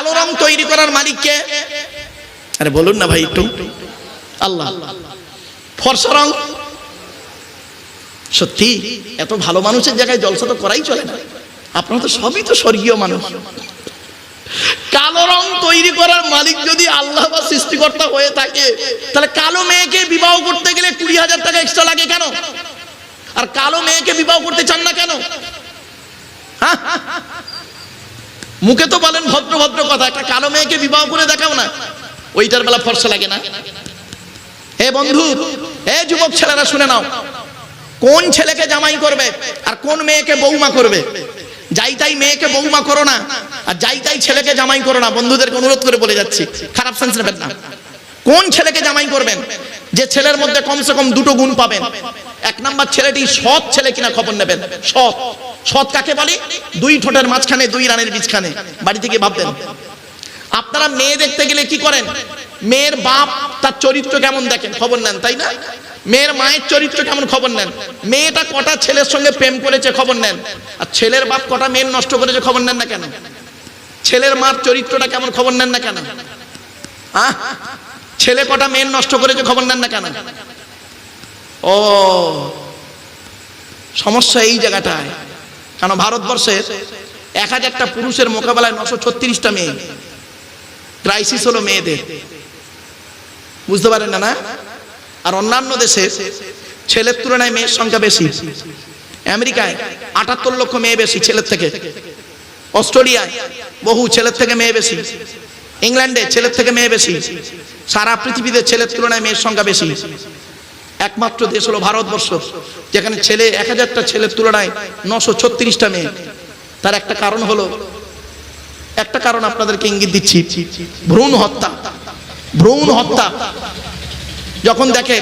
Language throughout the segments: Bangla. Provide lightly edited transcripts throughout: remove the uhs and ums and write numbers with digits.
কালো রং তৈরি করার মালিক কে? আরে বলুন না ভাই একটু। আল্লাহ। ফর্সা রং, সত্যি এত ভালো মানুষের জায়গায় জলসা তো করাই চলে না। আপনারা তো সবই তো স্বর্গীয় মানুষ। কালো রং তৈরি করার মালিক যদি আল্লাহ বা সৃষ্টিকর্তা হয়ে থাকে, তাহলে কালো মেয়েকে বিবাহ করতে গেলে 20,000 টাকা এক্সট্রা লাগে কেন? আর কালো মেয়েকে বিবাহ করতে চান না কেন? মুখে তো বলেন ভদ্র ভদ্র কথা, একটা কালো মেয়েকে বিবাহ করে দেখাও না, ওইটার বেলা ফর্সা লাগে না? হে বন্ধু, হে যুবক ছেলেরা শুনে নাও, কোন ছেলেকে জামাই করবে আর কোন মেয়েকে বৌমা করবে, যাই তাই মেয়েকে বৌমা করো না, আর যাই তাই ছেলেকে জামাই করো না। বন্ধুদেরকে অনুরোধ করে বলে যাচ্ছি, খারাপ সেন্স নেবেন না। কোন ছেলেকে জামাই করবেন? যে ছেলের মধ্যে কমসে কম দুটো গুণ পাবেন। এক নাম্বার, ছেলেটি সৎ ছেলে কিনা খবর নেবেন। সৎ, সৎ কাকে বলে? দুই ঠোঁটের মাঝখানে দুই রানের বীজখানে। বাড়ি থেকে ভাববেন। আপনারা মেয়ে দেখতে গেলে কি করেন? মেয়ের বাপ তার চরিত্র কেমন দেখেন, খবর নেন, তাই না? মেয়ের মায়ের চরিত্র কেমন খবর নেন। মেয়েটা কটা ছেলের সঙ্গে প্রেম করেছে খবর নেন। আর ছেলের বাপ কটা মেয়ের নষ্ট করেছে খবর নেন না কেন? ছেলের মার চরিত্রটা কেমন খবর নেন না কেন? ছেলে কটা মেয়ের নষ্ট করেছে খবর নেন না কেন? ও, সমস্যা এই জায়গাটায়। কারণ ভারতবর্ষের 1000টা পুরুষের মোকাবেলায় 936টা মেয়ে। ক্রাইসিস হলো মেয়েদের, বুঝতে পারেন না? আর অন্যান্য দেশে ছেলের তুলনায় মেয়ের সংখ্যা বেশি। আমেরিকায় 78 লক্ষ মেয়ে বেশি ছেলের থেকে। অস্ট্রেলিয়ায় বহু ছেলের থেকে মেয়ে বেশি। ইংল্যান্ডে ছেলের থেকে মেয়ে বেশি। সারা পৃথিবীতে ছেলের তুলনায় মেয়ের সংখ্যা বেশি। একমাত্র দেশ হলো ভারতবর্ষ, যেখানে ছেলে 1000টা ছেলের তুলনায় 936টা মেয়ে। তার একটা কারণ হলো, একটা কারণ আপনাদেরকে ইঙ্গিত দিচ্ছি, ভ্রূণ হত্যা। ভ্রূণ হত্যা। যখন দেখে,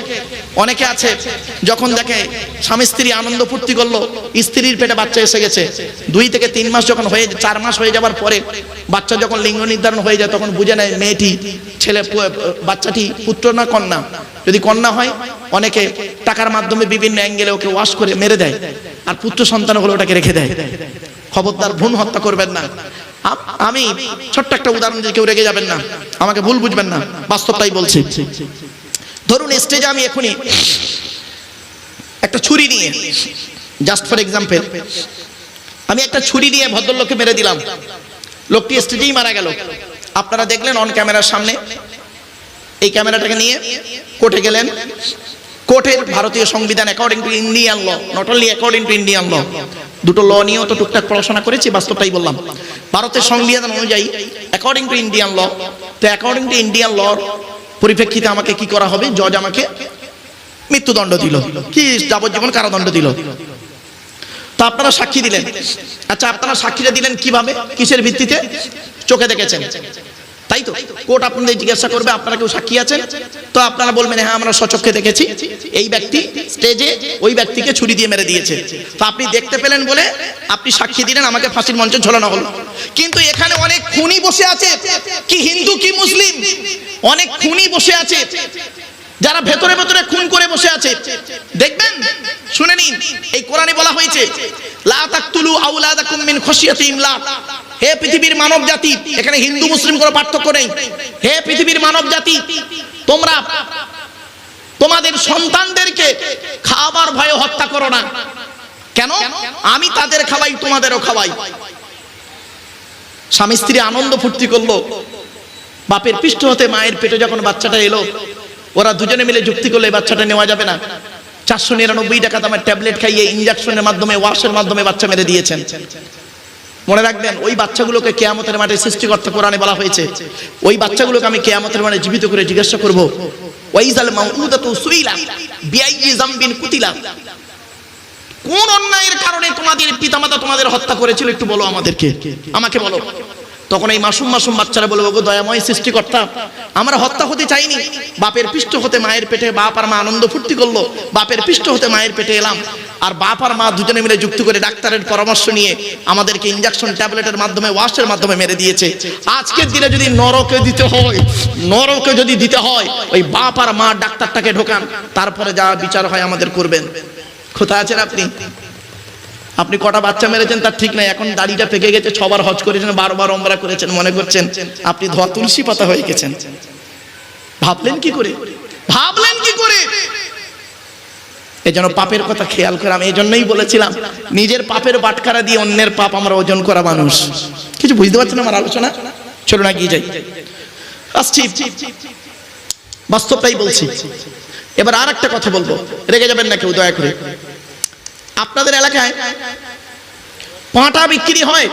অনেকে আছে যখন দেখে স্বামী স্ত্রী আনন্দ ফুর্তি করলো, স্ত্রীর পেটে বাচ্চা এসে গেছে, 2 থেকে 3 মাস যখন হয়ে, 4 মাস হয়ে যাবার পরে বাচ্চা যখন লিঙ্গ নির্ধারণ হয়ে যায়, তখন বুঝে নেয় মেয়েটি, ছেলে, বাচ্চাটি পুত্র না কন্যা। যদি কন্যা হয়, অনেকে টাকার মাধ্যমে বিভিন্ন অ্যাঙ্গেলে ওকে ওয়াশ করে মেরে দেয়, আর পুত্র সন্তান হলে ওটাকে রেখে দেয়। খবরদার ভ্রূণ হত্যা করবেন না। আমি ছোট্ট একটা উদাহরণ দিয়ে, কেউ রেগে যাবেন না, আমাকে ভুল বুঝবেন না, বাস্তবটাই বলছি। ধরুন স্টেজে আমি এখনই একটা ছুরি নিয়ে, জাস্ট ফর এক্সাম্পল, আমি একটা ছুরি নিয়ে ভদ্রলোককে মেরে দিলাম, লোকটি স্টেজেই মারা গেল। আপনারা দেখলেন অন ক্যামেরার সামনে। এই ক্যামেরাটাকে নিয়ে কোর্টে গেলেন। কোর্টের ভারতীয় সংবিধান according to Indian law, not only according to Indian law, দুটো ল নিয়েও তো টুকটাক পড়াশোনা করেছি, বাস্তবটাই বললাম। ভারতের সংবিধান অনুযায়ী অ্যাকর্ডিং টু ইন্ডিয়ান ল, তো অ্যাকর্ডিং টু ইন্ডিয়ান ল পরিপ্রেক্ষিতে আমাকে কি করা হবে? জজ আমাকে মৃত্যুদণ্ড দিল, কি যাবজ্জীবন কারাদণ্ড দিল। তো আপনারা সাক্ষী দিলেন। আচ্ছা, আপনারা সাক্ষীটা দিলেন কিভাবে, কিসের ভিত্তিতে? চোখে দেখেছেন, তাই তো? কোর্ট আপনাদের জিজ্ঞাসা করবে আপনারা কেউ সাক্ষী আছেন? তো আপনারা বলবেন হ্যাঁ আমরা সচক্ষে দেখেছি, এই ব্যক্তি স্টেজে ওই ব্যক্তিকে ছুরি দিয়ে মেরে দিয়েছে। তো আপনি দেখতে পেলেন বলে আপনি সাক্ষী দিলেন, আমাকে ফাঁসির মঞ্চে ঝোলানো হলো। কিন্তু এখানে অনেক খুনি বসে আছে, কি হিন্দু কি মুসলিম, অনেক খুনি বসে আছে, যারা ভেতরে ভেতরে খুন করে বসে আছে। দেখবেন, শুনে নিন, এই কোরআনে বলা হয়েছে লা তাকতুলু আওলাদাকুম মিন খাশিয়াতি ইমলাক। হে পৃথিবীর মানব জাতি, এখানে হিন্দু মুসলিম কোনো পার্থক্য নেই। হে পৃথিবীর মানব জাতি, তোমরা তোমাদের সন্তানদেরকে খাবার ভয়ে হত্যা করো না। কেন? আমি তাদের খাওয়াই, তোমাদেরও খাওয়াই। স্বামী স্ত্রী আনন্দ ফুর্তি করলো, বাপের পৃষ্ঠ হতে মায়ের পেটে যখন বাচ্চাটা এলো, ওরা দুজনে মিলে যুক্তি করলে বাচ্চাটা নেওয়া যাবে না। 499 টাকা দামের ট্যাবলেট খাইয়ে, ইনজেকশনের মাধ্যমে, ওয়াশের মাধ্যমে বাচ্চা মেরে দিয়েছেন। মনে রাখবেন, ওই বাচ্চাগুলোকে কিয়ামতের মাঠে সৃষ্টিকর্তা কোরআনে বলা হয়েছে, ওই বাচ্চাগুলোকে আমি কিয়ামতের মাঠে জীবিত করে জিজ্ঞাসা করব, ওয়াইজাল মাউউদাতু সুইলা বিআইয়ি যামবিন কুতিলা। কোন অন্যায়ের কারণে তোমাদের পিতামাতা তোমাদের হত্যা করেছিল, একটু বলো আমাদেরকে, আমাকে বলো। তখন এই মাসুম মাসুম বাচ্চারা বলবে, ওগো দয়াময় সৃষ্টিকর্তা, আমরা হত্যা হতে চাইনি, বাপের পৃষ্ঠ হতে মায়ের পেটে, বাপ আর মা আনন্দ ফুর্তি করলো, বাপের পৃষ্ঠ হতে মায়ের পেটে এলাম, আর বাপ আর মা দুজনে মিলে যুক্ত করে ডাক্তারের পরামর্শ নিয়ে আমাদেরকে ইনজেকশন ট্যাবলেটের মাধ্যমে, ওয়াশের মাধ্যমে মেরে দিয়েছে। আজকের দিনে যদি নরকে দিতে হয়, নরকে যদি দিতে হয়, ওই বাপ আর মা ডাক্তারটাকে ঢোকান, তারপরে যা বিচার হয় আমাদের করবেন। কোথায় আছেন আপনি? আপনি কটা বাচ্চা মেরেছেন তার ঠিক নাই, এখন দাড়িটা পেকে গেছে, 6 বার হজ করেছেন, 12 বার ওমরা করেছেন, মনে করছেন আপনি ধোয়া তুলসী পাতা হয়ে গেছেন। ভাবলেন কি করে, ভাবলেন কি করে? এজন্য পাপের কথা খেয়াল করে, আমি এজন্যই বলেছিলাম নিজের পাপের বাটখারা দিয়ে অন্যের পাপ আমরা ওজন করা মানুষ। কিছু বুঝতে পারছেন আমার আলোচনা? চলুন এগিয়ে যাই, আসছি, বাস্তবটাই বলছি। এবার আর একটা কথা বলবো, রেগে যাবেন না কেউ দয়া করে। আপনাদের এলাকায় পাঁটা বিক্রি হয়?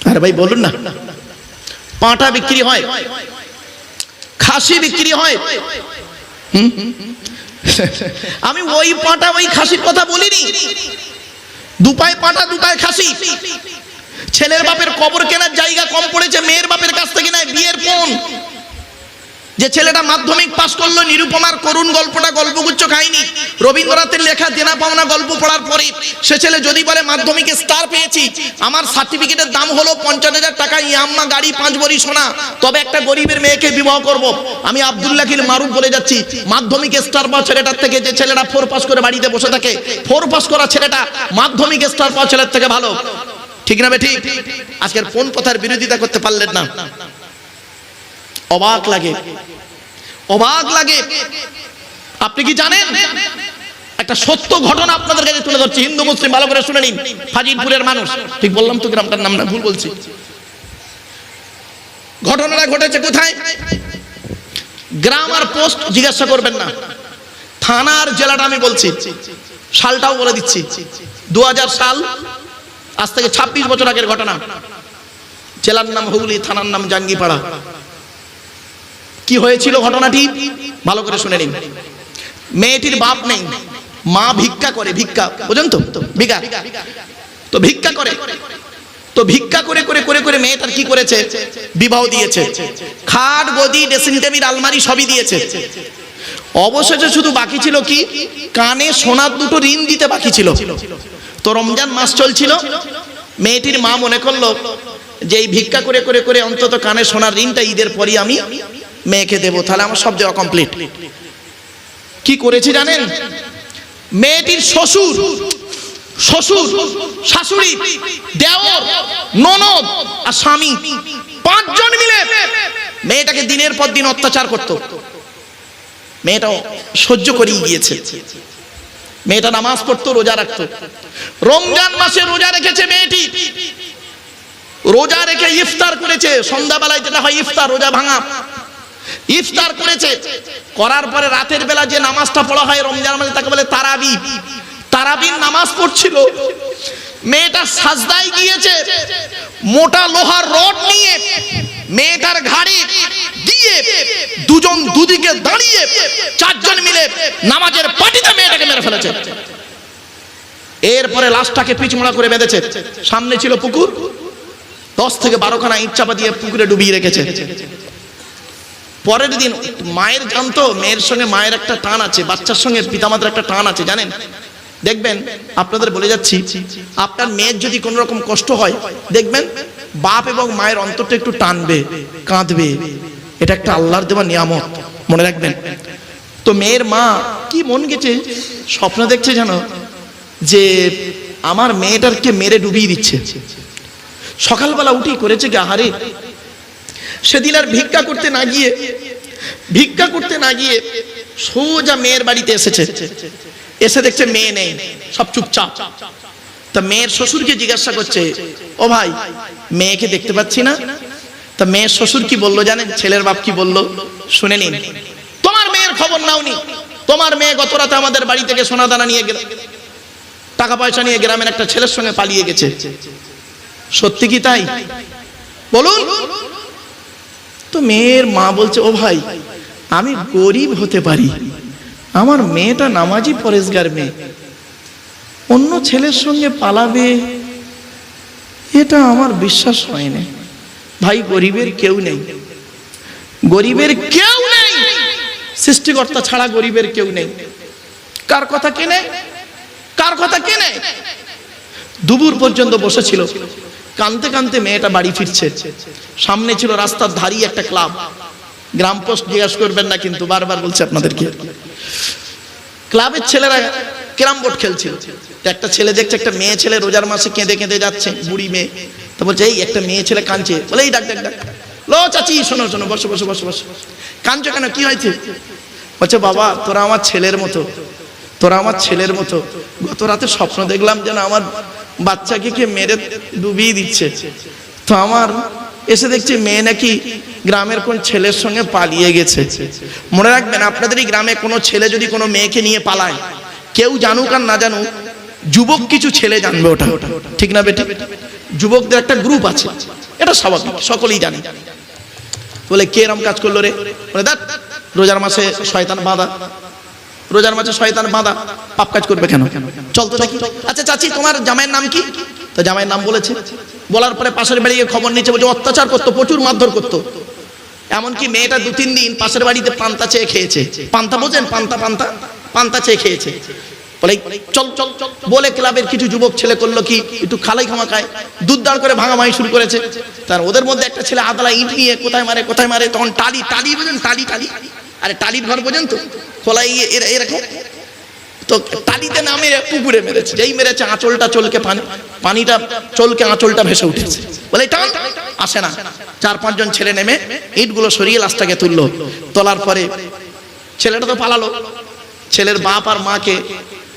আরে ভাই বলুন না, পাঁটা বিক্রি হয়, খাসি বিক্রি হয়। আমি ওই পাঁটা ওই খাসির কথা বলিনি, দুপায় পাঁটা দুপায় খাসি। ছেলের বাপের কবর কেনার জায়গা কম পড়েছে, মেয়ের বাপের কাছ থেকে নেয় বিয়ের পণ। যে ছেলেটা মাধ্যমিক পাস করলো, নিরুপমার করুণ গল্পটা গল্পগুচ্ছ খায়নি, রবীন্দ্রনাথের লেখা দেনা পাওনা গল্প পড়ার পরে সে ছেলে যদি বলে মাধ্যমিকে স্টার পেয়েছি, আমার সার্টিফিকেটের দাম হলো 50,000 টাকা, ইয়াম্মা গাড়ি, 5 ভরি সোনা, তবে একটা গরিবের মেয়েকে বিবাহ করব। আমি আব্দুল্লাহ কিল মারুফ বলে যাচ্ছি, মাধ্যমিকে স্টার পাওয়া ছেলেটার থেকে যে ছেলেটা 4 পাস করে বাড়িতে বসে থাকে, 4 পাস করা ছেলেটা মাধ্যমিকে স্টার পাওয়া ছেলের থেকে ভালো। ঠিক না ঠিক? আজকের কোন কথার বিরোধিতা করতে পারলেন না? অবাক লাগে, অবাক লাগে। আপনি কি জানেন, একটা সত্য ঘটনা আপনাদের কাছে তুলে ধরছি, হিন্দু মুসলিম ভালো করে শুনে নিন। ফাজিলপুরের মানুষ, ঠিক বললাম তো গ্রামটার নাম না, ভুল বলছি। ঘটনাটা ঘটেছে কোথায়? গ্রাম আর পোস্ট জিজ্ঞাসা করবেন না, থানার জেলাটা আমি বলছি, সালটাও বলে দিচ্ছি, 2000 সাল, আজ থেকে 26 বছর আগের ঘটনা। জেলার নাম হুগলি, থানার নাম জাঙ্গিপাড়া। কি হয়েছিল ঘটনাটি ভালো করে শুনে নিন। মেয়েটির বাপ নেই, মা ভিক্ষা করে, ভিক্ষা বুঝেন তো, ভিক্ষা তো ভিক্ষা করে, তো ভিক্ষা করে করে করে করে মেয়েটার কি করেছে, বিবাহ দিয়েছে। খাট গদি ড্রেসিং টেবিল আলমারি সবই দিয়েছে। অবশেষে শুধু বাকি ছিল কি, কানে সোনার 2টো রিং দিতে বাকি ছিল। তো রমজান মাস চলছিল, মেয়েটির মা মনে করলো যে এই ভিক্ষা করে করে করে অন্তত কানে সোনার রিংটা ঈদের পরই আমি মেয়েকে দেবো, তাহলে আমার সব জায়গা কমপ্লিট। কি করেছে জানেন? মেয়েটির শ্বশুর, শ্বশুর, শাশুড়ি, দেওর, ননদ আর স্বামী 5 জন মিলে মেয়েটাকে দিনের পর দিন অত্যাচার করত। মেয়েটাও সহ্য করেই গিয়েছে। মেয়েটা নামাজ পড়তো, রোজা রাখতো। রমজান মাসে রোজা রেখেছে মেয়েটি, রোজা রেখে ইফতার করেছে। সন্ধ্যাবেলায় যেটা হয় ইফতার, রোজা ভাঙা, ইফতার করেছে। করার পরে রাতের বেলা যে নামাজটা পড়া হয় রমজান মাসে তাকে বলে তারাবি। তারাবির নামাজ পড়ছিল, মেয়েটা সাজদায় গিয়েছে, মোটা লোহার রড নিয়ে মেয়েটার ঘাড়ে দিয়ে দুজন দুদিকে দাঁড়িয়ে 4 জন মিলে নামাজের পাটিতে মেয়েটাকে মেরে ফেলেছে। এরপরে লাশটাকে পিছমোড়া করে বেঁধেছে। সামনে ছিল পুকুর, 10 থেকে 12 খানা ইট চাপা দিয়ে পুকুরে ডুবিয়ে রেখেছে। পরের দিন মায়ের জানতো মেয়ের সঙ্গে মায়ের একটা টান আছে, বাচ্চার সঙ্গে পিতামাতার একটা টান আছে জানেন। দেখবেন, আপনাদের বলে যাচ্ছি, আপনার মেয়ের যদি কোনো রকম কষ্ট হয় দেখবেন বাপ এবং মায়ের অন্তরটা একটু টানবে, কাঁদবে। এটা একটা আল্লাহর দেওয়া নিয়ামত, মনে রাখবেন। তো মেয়ের মা কি মন গেছে, স্বপ্ন দেখছে জানো, যে আমার মেয়েটারকে মেরে ডুবিয়ে দিচ্ছে। সকালবেলা উঠি করেছে কি, আহারে সেদিন আর ভিক্ষা করতে না গিয়ে সোজা মেয়ের বাড়িতে এসেছে। এসে দেখছে মেয়ে নেই, সব চুপচাপ। তা মেয়ের শ্বশুরকে জিজ্ঞাসা করছে, ও ভাই মেয়েকে দেখতে পাচ্ছি না। তা মেয়ের শ্বশুর কি বললো জানেন? ছেলের বাপ কি বললো শুনে নিন। তোমার মেয়ের খবর নাওনি, তোমার মেয়ে গত রাতে আমাদের বাড়ি থেকে সোনা দানা নিয়ে গেল, টাকা পয়সা নিয়ে গ্রামের একটা ছেলের সঙ্গে পালিয়ে গেছে। সত্যি কি তাই বলুন? তো মেয়ের মা বলছে, ও ভাই আমি গরিব হতে পারি, আমার মেয়েটা নামাজি পরেশগার মেয়ে, অন্য ছেলের সঙ্গে পালাবে এটা আমার বিশ্বাস হয় না। ভাই গরিবের কেউ নেই, গরিবের কেউ নেই, সৃষ্টিকর্তা ছাড়া গরিবের কেউ নেই। কার কথা কে নেয়, কার কথা কে নেয়? দুপুর পর্যন্ত বসেছিল, কানতে কানতে মেয়েটা বাড়ি ফিরছে। সামনে ছিল রাস্তার ধারি একটা ক্লাব, গ্রাম পোস্ট জিজ্ঞাসা করবেন না কিন্তু বারবার বলছে আপনাদেরকে। ক্লাবের ছেলেরা ক্যারাম বোর্ড খেলছিল। তো একটা ছেলে দেখছে একটা মেয়ে ছেলে রোজার মাসে কেঁদে কেঁদে যাচ্ছে, বুড়ি মেয়ে। তো বলছে এই একটা মেয়ে ছেলে কাঁদছে, বলে এই ডাক ডাক ডাক, লো চাচি শোনো শোনো, বসো বসো বসো বসো, কাঁদছো কেন, কি হয়েছে? বলছে বাবা তোরা আমার ছেলের মতো, তোরা আমার ছেলের মতো, গত রাতে স্বপ্ন দেখলাম যেন আমার বাচ্চাকে কে মেরে ডুবিয়ে দিচ্ছে। তো আমার এসে দেখছি মেয়ে নাকি গ্রামের কোন ছেলের সঙ্গে পালিয়ে গেছে। মনে রাখবেন আপনাদের এই গ্রামে কোনো ছেলে যদি কোনো মেয়েকে নিয়ে পালায়, কেউ জানুক আর না জানুক, যুবক কিছু ছেলে জানবে ওটা, ঠিক না বেটি? যুবকদের একটা গ্রুপ আছে, এটা স্বাভাবিক, সকলেই জানে। বলে কে এরম কাজ করলো রে? বলে দেখ রোজার মাসে শয়তান বাঁধা, রোজার মাসে শয়তান বাঁধা, পাপ কাজ করবে কেন? চল তো দেখি। আচ্ছা চাচি তোমার জামাইয়ের নাম কি? তো জামাইয়ের নাম বলেছে। বলার পরে পাশের বাড়ি গিয়ে খবর নিচ্ছে, বলছে অত্যাচার করতো, প্রচুর মারধর করতো। এমনকি মেয়েটা 2-3 দিন পাশের বাড়িতে পান্তা চেয়ে খেয়েছে। পান্তা বোঝেন? পান্তা পান্তা পান্তা চেয়ে খেয়েছে। বলে চল চল চল বলে ক্লাবের কিছু যুবক ছেলে করলো কি, একটু খালাই খামা খায়, দুধ দাঁড় করে ভাঙাভাঙি শুরু করেছে। তার ওদের মধ্যে একটা ছেলে আদালা ইট নিয়ে কোথায় মারে কোথায় মারে, তখন টালি টালি বোঝেন, টালি টালি, আরে টালির ঘর বোঝেন তো, খোলাই এরকম, তো টালিতে নামে পুকুরে মেরেছে। যেই মেরেছে আঁচলটা চলকে পানিটা চলকে আঁচলটা ভেসে উঠেছে। বলে টান, আসে না। 4-5 জন ছেলে নেমে ইটগুলো সরিয়ে লাশটাকে তুললো। তোলার পরে ছেলেটা তো পালালো। ছেলের বাপ আর মাকে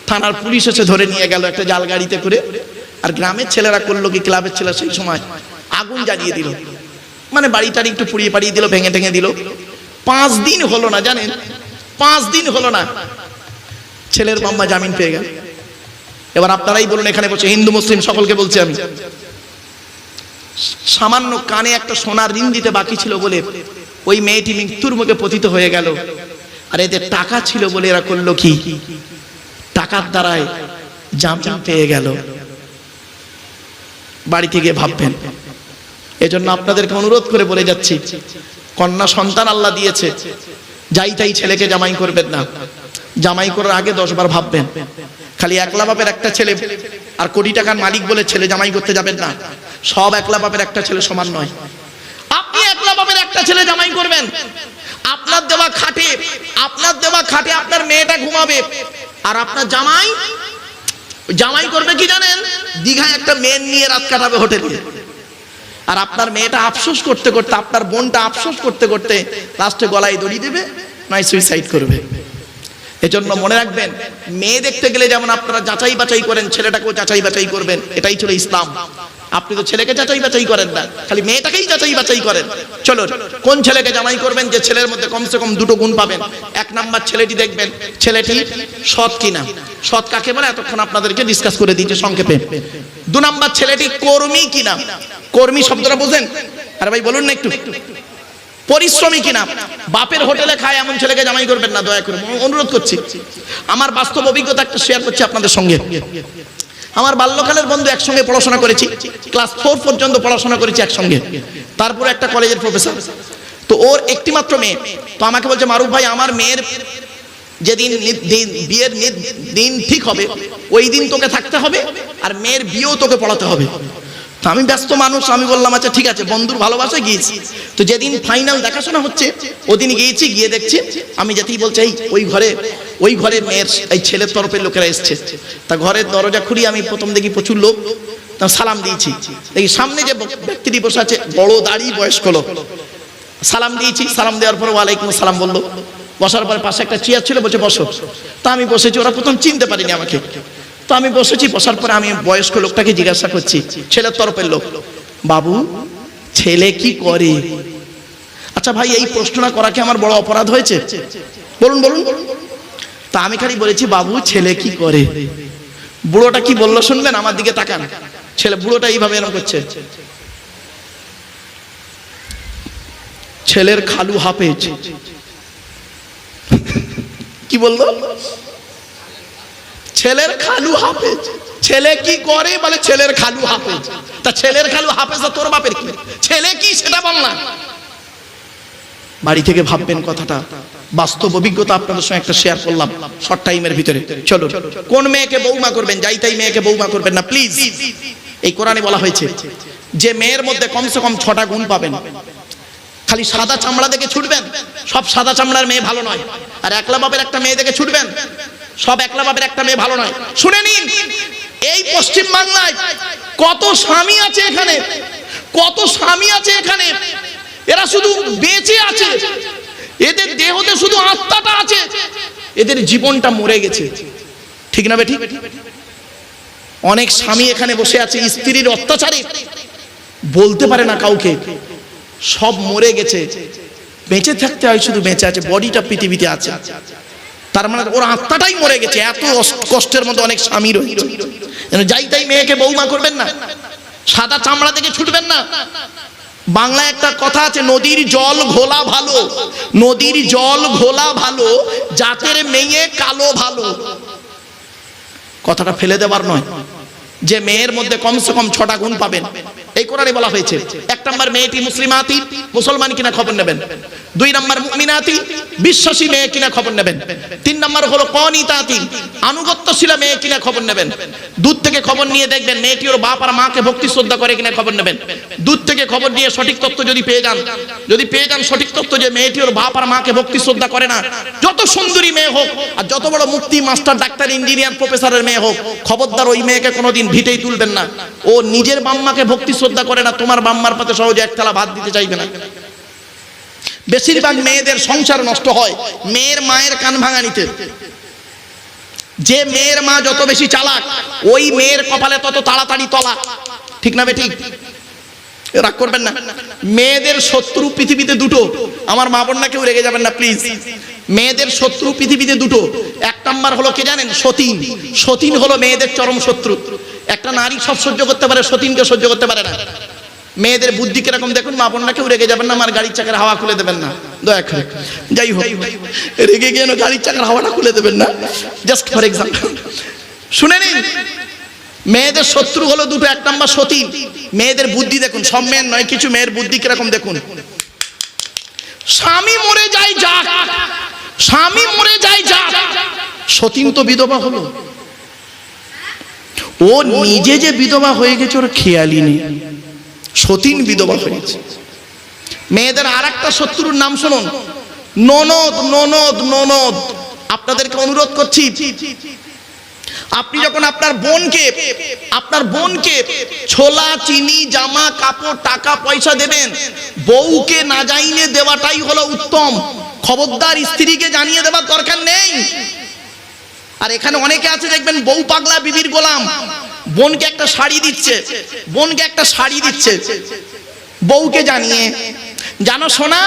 থানার পুলিশ এসে ধরে নিয়ে গেল একটা জাল গাড়িতে করে। আর গ্রামের ছেলেরা করলো কি, ক্লাবের ছেলেরা সেই সময় আগুন জ্বালিয়ে দিল, মানে বাড়িটারি একটু পুড়িয়ে পাড়িয়ে দিল, ভেঙে টেঙে দিল। 5 দিন হলো না জানেন, 5 দিন হলো না ছেলের মাম্মা জামিন পেয়ে গেল। এবার আপনারাই বলুন, এখানে বসে হিন্দু মুসলিম সকলকে বলছি আমি, সামান্য কানে একটা সোনার রিং দিতে বাকি ছিল বলে ওই মেয়েটি মৃত্যুর মুখে পতিত হয়ে গেল। আর এদের টাকা ছিল বলে এরা করলো কি, টাকার দ্বারায় জামিন পেয়ে গেল। বাড়ি থেকে ভাববেন। এজন্য আপনাদেরকে অনুরোধ করে বলে যাচ্ছি, কন্যা সন্তান আল্লাহ দিয়েছে, যাই তাই ছেলেকে জামাই করবেন না। জামাই করার আগে 10 বার ভাববেন। খালি একলা বাপের একটা ছেলে আর কোটি টাকার মালিক বলে ছেলে জামাই করতে যাবেন না। সব একলা বাপের একটা ছেলে সমান নয়। আপনি একলা বাপের একটা ছেলে জামাই করবেন, আপনার দেওয়া খাটে, আপনার দেওয়া খাটে আপনার মেয়েটা ঘুমাবে। আর আপনার জামাই করবে কি জানেন? দীঘায় একটা মেয়ে নিয়ে রাত কাটাবে হোটেলে। আর আপনার মেয়েটা আফসোস করতে করতে, আপনার বোনটা আফসোস করতে করতে লাস্টে গলায় দড়ি দেবে, নয় সুইসাইড করবে। এজন্য মনে রাখবেন, মেয়ে দেখতে গেলে যেমন আপনারা যাচাই বাছাই করেন, ছেলেটাকেও যাচাই বাছাই করবেন। এটাই ছিল ইসলাম। আপনি তো ছেলেকে যাচাই বাছাই করেন না, খালি মেয়েটাকেই যাচাই বাছাই করেন। চলো কোন ছেলেকে জামাই করবেন, যে ছেলের মধ্যে কমসে কম 2টো গুণ পাবেন। 1 নাম্বার ছেলেটি দেখবেন ছেলেটি সৎ কিনা। সৎ কাকে বলে এতক্ষণ আপনাদেরকে ডিসকাস করে দিয়েছে সংক্ষেপে। 2 নাম্বার ছেলেটি কর্মী কিনা। কর্মী শব্দটা বোঝেন? আরে ভাই বলুন না একটু। পরিশ্রমী কিনা। বাপের হোটেলে খায় এমন ছেলেকে জামাই করবেন না, দয়া করে অনুরোধ করছি। আমার বাস্তব অভিজ্ঞতা একটা শেয়ার করছি আপনাদের সঙ্গে। আমার বাল্যকালের বন্ধু, একসঙ্গে পড়াশোনা করেছি, ক্লাস 4 পর্যন্ত পড়াশোনা করেছি একসঙ্গে। তারপরে একটা কলেজের প্রফেসর। তো ওর একটি মাত্র মেয়ে। তো আমাকে বলছে, মারুফ ভাই আমার মেয়ের যেদিন বিয়ের দিন ঠিক হবে ওই দিন তোকে থাকতে হবে, আর মেয়ের বিয়েও তোকে পড়াতে হবে। তো আমি ব্যস্ত মানুষ, আমি বললাম আচ্ছা ঠিক আছে, বন্ধুর ভালোবাসায় গিয়েছি। তো যেদিন ফাইনাল দেখাশোনা হচ্ছে ওদিন গিয়েছি, গিয়ে দেখছি আমি যেতেই বলছি এই ওই ঘরে মেয়ের এই ছেলের তরফের লোকেরা এসছে। তা ঘরের দরজা খুলি, আমি প্রথম দেখি প্রচুর লোক। তা সালাম দিয়েছি, দেখি সামনে যে ব্যক্তিটি বসে আছে বড় দাড়ি বয়স্ক লোক। সালাম দিয়েছি, সালাম দেওয়ার পর ওয়ালাইকুম সালাম বললো। বসার পরে পাশে একটা চেয়ার ছিল, বলছে বসো। তা আমি বসেছি, ওরা প্রথম চিনতে পারিনি আমাকে। তো আমি বসেছি, বসার পরে আমি বয়স্ক লোকটাকে জিজ্ঞাসা করছি, ছেলের তরফের লোক, বাবু ছেলে কি করে? আচ্ছা ভাই এই প্রশ্নটা করা কি আমার বড় অপরাধ হয়েছে? বলুন বলুন। তা আমি খালি বলেছি বাবু ছেলে কি করে। বুড়োটা কি বললো শুনবেন? আমার দিকে তাকান। বুড়োটা এইভাবে এরকম করছে, ছেলের খালু হাফেজ। কি বললো? ছেলের খালু হাফেজ। ছেলে কি করে? বলে ছেলের খালু হাফেজ। তা ছেলের খালু হাফেজ তোর বাপের কি? ছেলে কি সেটা বল না। বাড়ি থেকে ভাববেন কথাটা। বাস্তব অভিজ্ঞতা আপনাদের সঙ্গে একটা শেয়ার করলাম শর্ট টাইমের ভিতরে। চলো, কোন মেয়েকে বৌমা করবেন? যাই তাই মেয়েকে বৌমা করবেন না প্লিজ। এই কোরআনে বলা হয়েছে যে মেয়ের মধ্যে কমসে কম 6টা গুণ পাবেন। খালি সাদা চামড়া দেখে ছুটবেন, সব সাদা চামড়ার মেয়ে ভালো নয়। আর একলা বাপের একটা মেয়ে দেখে ছুটবেন, সব একলা বাপের একটা মেয়ে ভালো নয়। শুনে নিন, এই পশ্চিম বাংলায় কত স্বামী আছে এখানে, কত স্বামী আছে এখানে, এরা শুধু বেঁচে আছে, এদের দেহতে শুধু আত্মাটা আছে, এদের জীবনটা মরে গেছে। ঠিক না বেঠিক? অনেক স্বামী এখানে বসে আছে স্ত্রীর অত্যাচারে, বলতে পারে না কাউকে, সব মরে গেছে, বেঁচে থাকতে হয় শুধু বেঁচে আছে, বডিটা পৃথিবীতে আছে, তার মানে ওর আত্মাটাই মরে গেছে। এত কষ্টের মধ্যে অনেক স্বামী রয়েছে। যাই তাই মেয়েকে বৌমা করবেন না, সাদা চামড়া থেকে ছুটবেন না। বাংলায় একটা কথা আছে, নদীর জল ঘোলা ভালো, নদীর জল ঘোলা ভালো, জাতের মেয়ে কালো ভালো। কথাটা ফেলে দেবার নয়, যে মেয়ের মধ্যে কমসে কম 6টা গুণ পাবেন, এই কোরআনে বলা হয়েছে। 1 নম্বর মেয়েটি মুসলিমাতি, মুসলমান কিনা খবর নেবেন। 2 নম্বর মুমিনাতি, বিশ্বাসী মেয়ে কিনা খবর নেবেন। 3 নম্বর হলো কনিতাতি, আনুগত্যশীল মেয়ে কিনা খবর নেবেন। দূর থেকে খবর নিয়ে দেখবেন মেয়েটি ওর বাপ আর মাকে ভক্তি শ্রদ্ধা করে কিনা খবর নেবেন। দূর থেকে খবর নিয়ে সঠিক তথ্য যদি পেয়ে যান সঠিক তথ্য যে মেয়েটি ওর বাপ আর মাকে ভক্তি শ্রদ্ধা করে না, যত সুন্দরী মেয়ে হোক আর যত বড় মুক্তি, মাস্টার, ডাক্তার, ইঞ্জিনিয়ার, প্রফেসরের মেয়ে হোক, খবরদার ওই মেয়েকে কোনোদিন ভিটেই তুলবেন না। ও নিজের বাম্মাকে ভক্তি শ্রদ্ধা করে না, তোমার বাম্মার পাতে সহজে এক থালা ভাত দিতে চাইবে না। বেশিরভাগ মেয়েদের সংসার নষ্ট হয় মেয়ের মায়ের কান ভাঙানিতে। যে মেয়ের মা যত বেশি চালাক, ওই মেয়ের কপালে তত তাড়াতাড়ি তলা। ঠিক না বেঠিক? রাগ করবেন না। মেয়েদের শত্রু পৃথিবীতে দুটো, আমার মা বোন না কেউ রেগে যাবেন না প্লিজ। মেয়েদের শত্রু পৃথিবীতে দুটো। 1 নম্বর হলো কে জানেন? সতীন। সতীন হলো মেয়েদের চরম শত্রু। একটা নারী সব সহ্য করতে পারে, সতীনকে সহ্য করতে পারে না। মেয়েদের বুদ্ধি কিরকম দেখুন, মা বোন না কেউ রেগে যাবেন না, আমার গাড়ির চাকার হাওয়া খুলে দেবেন না দয়া করে। যাই হোক, রেগে গিয়ে গাড়ির চাকার হাওয়াটা খুলে দেবেন না, জাস্ট ফর এক্সাম্পল। শুনে নিন, মেয়েদের শত্রু হলো দুটো। 1 নম্বর সতীন। মেয়েদের বুদ্ধি দেখুন, সব মেয়ের নয়, কিছু মেয়ের বুদ্ধি কিরকম দেখুন। স্বামী মরে যায় যাক, স্বামী মরে যায় যাক, সতীন তো বিধবা হলো, ও নিজে যে বিধবা হয়ে গেছে ওর খেয়ালই নেই, সতীন বিধবা হয়েছে। মেয়েদের আর একটা শত্রুর নাম শুনুন, ননদ। ননদ ননদ। আপনাদেরকে অনুরোধ করছি, আপনি যখন আপনার বোনকে ছোলা, চিনি, জামা কাপড়, টাকা পয়সা দেবেন, বউকে না জানিয়ে দেওয়াটাই হলো উত্তম। খবরদার স্ত্রীকে জানিয়ে দেওয়ার দরকার নেই। আর এখানে অনেকে আছে দেখবেন, বউ পাগলা বিবির গোলাম। বোনকে একটা শাড়ি দিচ্ছে, বউকে জানিয়ে, জানো সোনা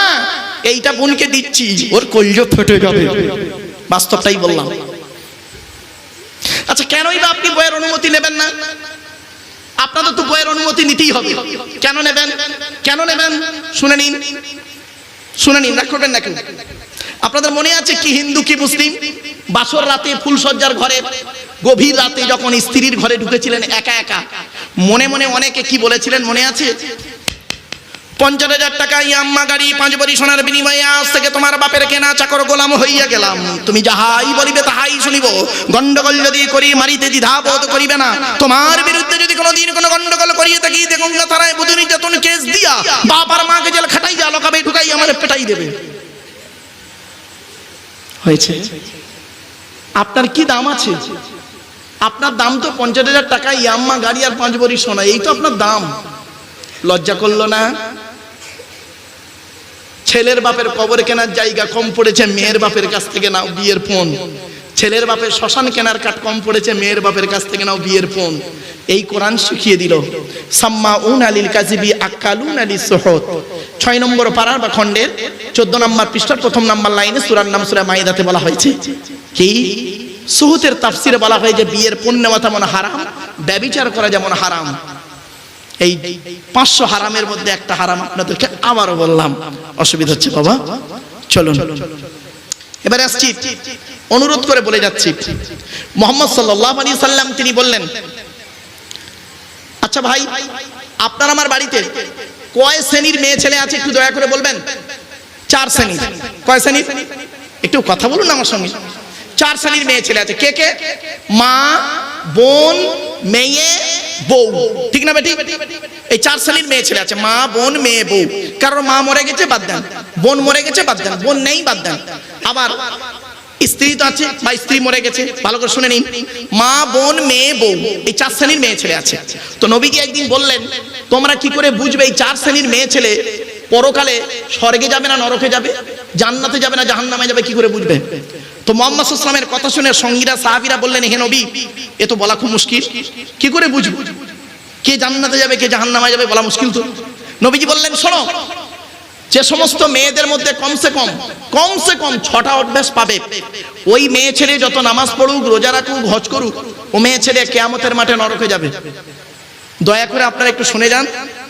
এইটা বোনকে দিচ্ছি, ওর কলিজা ফেটে যাবে। বাস্তবটাই বললাম। আচ্ছা, কেনই বা আপনি বইয়ের অনুমতি নেবেন না? আপনাদের তো বইয়ের অনুমতি নিতেই হবে। কেন নেবেন? শুনে নিন, রাগ করবেন না কেউ। আপনাদের মনে আছে কি হিন্দু কি মুসলিম? বাসর রাতে ফুলসজ্জার ঘরে গভীর রাতে যখন স্ত্রীর ঘরে ঢুকেছিলেন একা একা, মনে মনে অনেকে কি বলেছিলেন মনে আছে? 50,000 টাকা ইয়াম্মা গাড়ি 5 ভরি সোনার বিনিময়ে আজ থেকে তোমার বাপের কেনা চাকর গোলাম হইয়া গেলাম। তুমি যাহাই বলিবে তাহাই শুনিব। গন্ডগোল যদি করি মারিতে দ্বিধাবোধ করিবে না। তোমার বিরুদ্ধে যদি কোনোদিন কোনো গন্ডগোল করিয়ে থাকি, দেখুন না তারাই বুধু নির্যাতন কেস দিয়া বাপ আর মাকে জেল খাটাই যা লোকাবে ঢুকাই আমার পেটাই দেবে। হয়েছে? আপনার কি দাম আছে? আপনার দাম তো 50,000 টাকা ইয়াম্মা গাড়ি আর 5 ভরি সোনা, এই তো আপনার দাম। লজ্জা করলো না? ছেলের বাপের কবর কেনার জায়গা কম পড়েছে, মেয়ের বাপের কাছ থেকে নাও বিয়ের ফোন। ছেলের বাপের শ্মশান কেনার কাঠ কম পড়েছে, মেয়ের বাপের কাছ থেকে নাও বিয়ের ফোন। এই কোরআন শিখিয়ে দিল, সাম্মাউনা লিল কাযিবি আকালুনা লিসহুত। 6 নম্বর পারার বা খণ্ডের 14 নম্বর পৃষ্ঠার 1ম নম্বর লাইনে সূরার নাম সূরা মাইদাতে বলা হয়েছে কি? সুহুতের তাফসিরে বলা হয় যে বিয়ের পণ নেওয়া যেমন হারাম, ব্যভিচার করা যেমন হারাম। এই 500 হারামের মধ্যে একটা হারাম আপনাদেরকে আবারও বললাম। অসুবিধা হচ্ছে বাবা? চলুন এবারে আসছি, অনুরোধ করে বলে যাচ্ছি। মুহাম্মদ সাল্লাল্লাহু আলাইহি সাল্লাম তিনি বললেন, আচ্ছা ভাই, আপনার আমার বাড়িতে কয় শ্রেণীর মেয়ে ছেলে আছে একটু দয়া করে বলবেন? 4 শ্রেণী। কয় শ্রেণী? একটু কথা বলুন আমার সঙ্গে। 4 শ্রেণীর মেয়ে ছেলে আছে। কে কে? মা, বোন, মেয়ে, বউ। ঠিক না বেটি? এই 4 শ্রেণীর মেয়ে ছেলে আছে, মা, বোন, মেয়ে, বউ। কারণ মা মরে গেছে বাদ দেন, বোন মরে গেছে বাদ দেন, বোন নেই বাদ দেন। আবার স্ত্রী তো আছে বা স্ত্রী মরে গেছে, ভালো করে শুনে নিন, মা, বোন, মেয়ে, বউ, এই 4 শ্রেণীর মেয়ে ছেলে আছে। তো নবীজি একদিন বললেন, তোমরা কি করে বুঝবে এই 4 শ্রেণীর মেয়ে ছেলে পরকালে স্বর্গে যাবে না নরকে যাবে, জান্নাতে যাবে না জাহান্নামে যাবে, কি করে বুঝবে? তো মুহাম্মদ সাল্লাল্লাহু আলাইহি ওয়াসাল্লামের কথা শুনে সঙ্গীরা সাহাবীরা বললেন, হে নবী, এ তো বলা খুব মুশকিল, কি করে বুঝবো কে জান্নাতে যাবে কে জাহান্নামে যাবে, বলা মুশকিল তো। নবীজি বললেন, শোনো, যে সমস্ত মেয়েদের মধ্যে কমসে কম 6টা অভ্যাস পাবে, ওই মেয়ে ছেলে যত নামাজ পড়ুক, রোজা রাখুক, হজ করুক, ও মেয়ে ছেলে কিয়ামতের মাঠে নরকে যাবে। দয়া করে আপনারা একটু শুনে যান,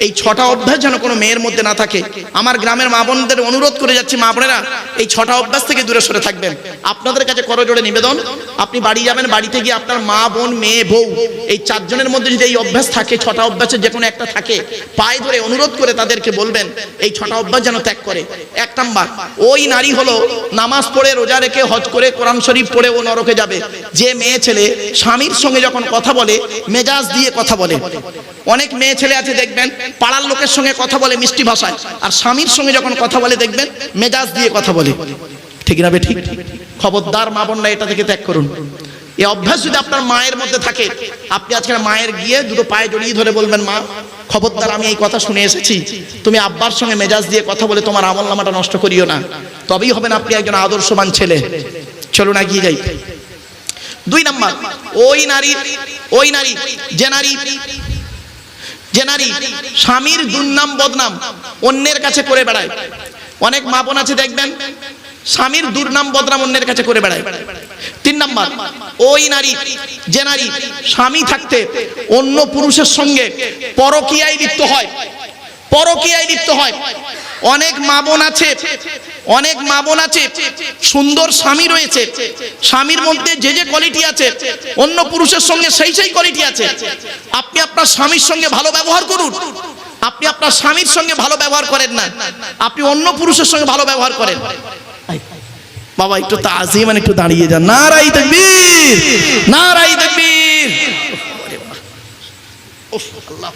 এই 6টা অভ্যাস যেন কোনো মেয়ের মধ্যে না থাকে। আমার গ্রামের মা বোনদের অনুরোধ করে যাচ্ছি, মা বোনেরা এই 6টা অভ্যাস থেকে দূরে সরে থাকবেন। আপনাদের কাছে করজোড়ে নিবেদন, আপনি বাড়ি যাবেন, বাড়িতে গিয়ে আপনার মা, বোন, মেয়ে, বউ, এই 4 জনের মধ্যে যদি এই অভ্যাস থাকে, 6টা অভ্যাসের যে কোনো একটা থাকে, পায়ে ধরে অনুরোধ করে তাদেরকে বলবেন এই 6টা অভ্যাস যেন ত্যাগ করে। 1 নাম্বার, ওই নারী হলো নামাজ পড়ে, রোজা রেখে, হজ করে, কোরআন শরীফ পড়ে ও নরকে যাবে যে মেয়ে ছেলে স্বামীর সঙ্গে যখন কথা বলে মেজাজ দিয়ে কথা বলে। অনেক মেয়ে ছেলে আছে দেখবেন পাড়ার লোকের সঙ্গে কথা বলে মিষ্টি ভাষায়, আর স্বামীর সঙ্গে যখন কথা বলে দেখবেন মেজাজ দিয়ে কথা বলে। ঠিক না ঠিক? খবরদার মা বোনরা এটা থেকে ত্যাগ করুন। এই অভ্যাস যদি আপনার মায়ের মধ্যে থাকে, আপনি আজকে মায়ের গিয়ে দুটো পায়ে জড়িয়ে ধরে বলবেন, মা খবরদার আমি এই কথা শুনে এসেছি, তুমি আব্বার সঙ্গে মেজাজ দিয়ে কথা বলে তোমার আমলনামাটা নষ্ট করিও না, তবেই হবেন আপনি একজন আদর্শবান ছেলে। চলুন এগিয়ে যাই। 2 নাম্বার, ওই নারী যে নারী স্বামীর দুর্নাম বদনাম অন্যের কাছে করে বেড়ায়। অনেক মা বোন আছে দেখবেন স্বামীর দুর্নাম বদনাম অন্যের কাছে করে বেড়ায়। 3 নাম্বার, ওই নারী যে নারী স্বামী থাকতে অন্য পুরুষের সঙ্গে পরকীয়ায় লিপ্ত হয়। অনেক মা বোন আছে সুন্দর স্বামী রয়েছে, স্বামীর মধ্যে যে কোয়ালিটি আছে অন্য পুরুষের সঙ্গে সেই কোয়ালিটি আছে। আপনি আপনার স্বামীর সঙ্গে ভালো ব্যবহার করুন, আপনি আপনার স্বামীর সঙ্গে ভালো ব্যবহার করেন না, আপনি অন্য পুরুষের সঙ্গে ভালো ব্যবহার করেন। বাবা একটু তাজিম, মানে একটু দাঁড়িয়ে যান। নারাই তাকবীর, নারাই তাকবীর। উফ আল্লাহ,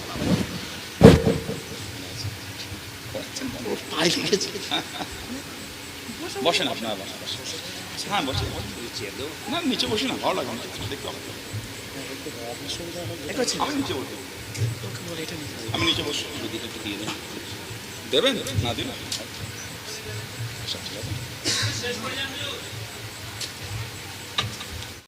বসেন আপনারা, হ্যাঁ বসেন, না নিচে বসে না, ভালো লাগে দেখতে হবে। আমি নিচে বসে দেবেন না দিন